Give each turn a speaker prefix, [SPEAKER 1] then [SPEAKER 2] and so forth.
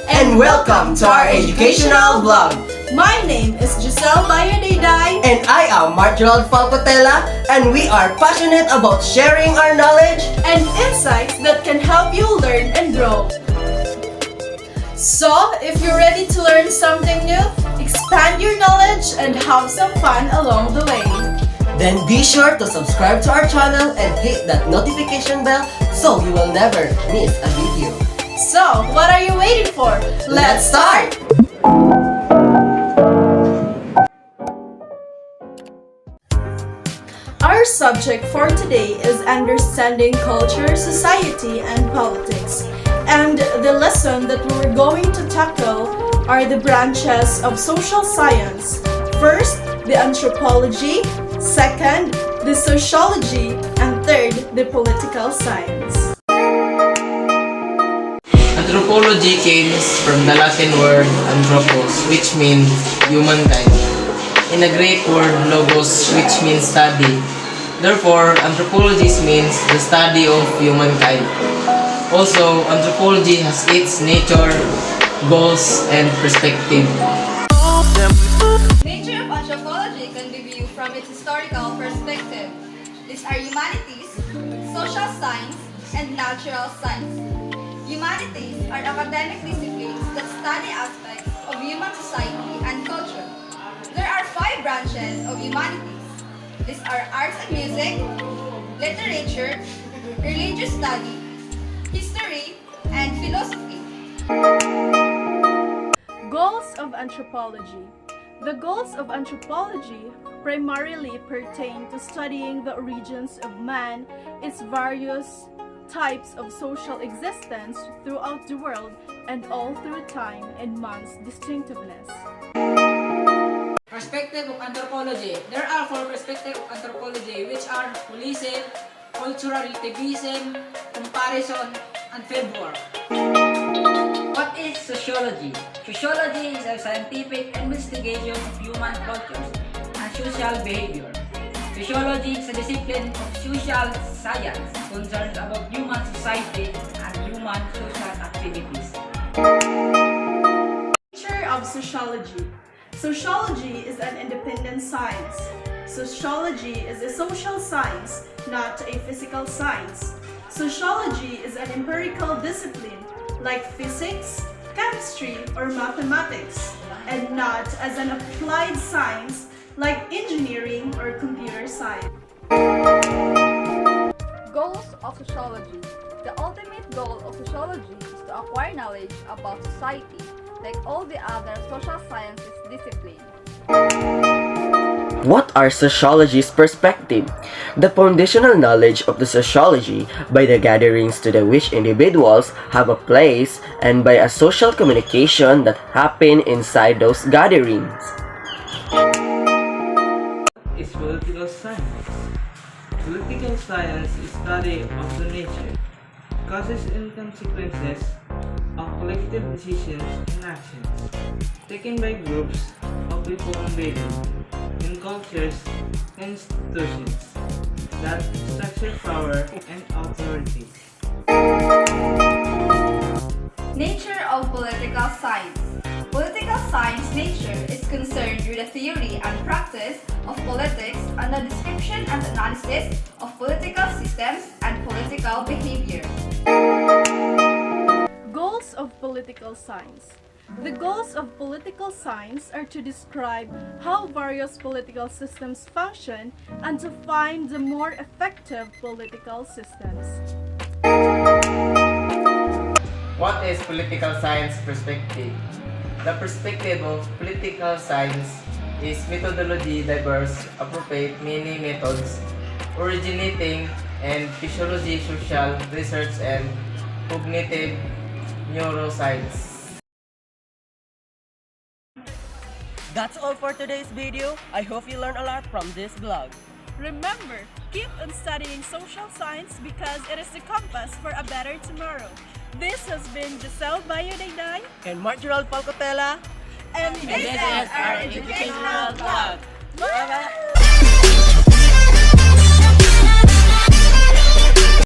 [SPEAKER 1] and welcome to our educational vlog.
[SPEAKER 2] My name is Giselle Bayadayday.
[SPEAKER 1] And I am Marjorie Falcotella, and we are passionate about sharing our knowledge
[SPEAKER 2] And insights that can help you learn and grow. So, if you're ready to learn something new, expand your knowledge and have some fun along the way.
[SPEAKER 1] Then be sure to subscribe to our channel and hit that notification bell so you will never miss a video.
[SPEAKER 2] So, what are you waiting for?
[SPEAKER 1] Let's start!
[SPEAKER 2] Our subject for today is understanding culture, society, and politics. And the lesson that we're going to tackle are the branches of social science. First, the anthropology. Second, the sociology. And third, the political science.
[SPEAKER 3] Anthropology comes from the Latin word anthropos, which means humankind. In the Greek word logos, which means study. Therefore, anthropology means the study of humankind. Also, anthropology has its nature, goals, and perspective.
[SPEAKER 4] Nature of anthropology can be viewed from its historical perspective. These are humanities, social science, and natural science. Humanities are academic disciplines that study aspects of human society and culture. There are 5 branches of humanities. These are arts and music, literature, religious study, history, and philosophy.
[SPEAKER 2] Goals of anthropology. The goals of anthropology primarily pertain to studying the origins of man, its various types of social existence throughout the world, and all through time and man's distinctiveness.
[SPEAKER 5] Perspective of anthropology. There are 4 perspectives of anthropology, which are holism, cultural relativism, comparison, and fieldwork.
[SPEAKER 6] What is sociology? Sociology is a scientific investigation of human cultures and social behavior. Sociology is a discipline of social science concerned about human society and human social activities.
[SPEAKER 2] Nature of sociology. Sociology is an independent science. Sociology is a social science, not a physical science. Sociology is an empirical discipline like physics, chemistry, or mathematics, and not as an applied science like engineering or computer science.
[SPEAKER 4] Goals of sociology. The ultimate goal of sociology is to acquire knowledge about society, like all the other social sciences disciplines.
[SPEAKER 1] What are sociology's perspective? The foundational knowledge of the sociology by the gatherings to the which individuals have a place and by a social communication that happen inside those gatherings.
[SPEAKER 7] Is political science. Political science is study of the nature, causes and consequences of collective decisions and actions taken by groups of people invading in cultures and institutions that structure power and authority.
[SPEAKER 4] Nature of political science. Political science nature is concerned with the theory and practice of politics and the description and analysis of political systems and political behavior.
[SPEAKER 2] Goals of political science. The goals of political science are to describe how various political systems function and to find the more effective political systems.
[SPEAKER 3] What is political science perspective? The perspective of political science is methodology diverse, appropriate many methods, originating and physiology, social research, and cognitive neuroscience.
[SPEAKER 1] That's all for today's video. I hope you learned a lot from this vlog.
[SPEAKER 2] Remember, keep on studying social science because it is the compass for a better tomorrow. This has been Giselle Bayadayday
[SPEAKER 1] And Marjorie Falcotella.
[SPEAKER 2] and this is our educational vlog. Bye!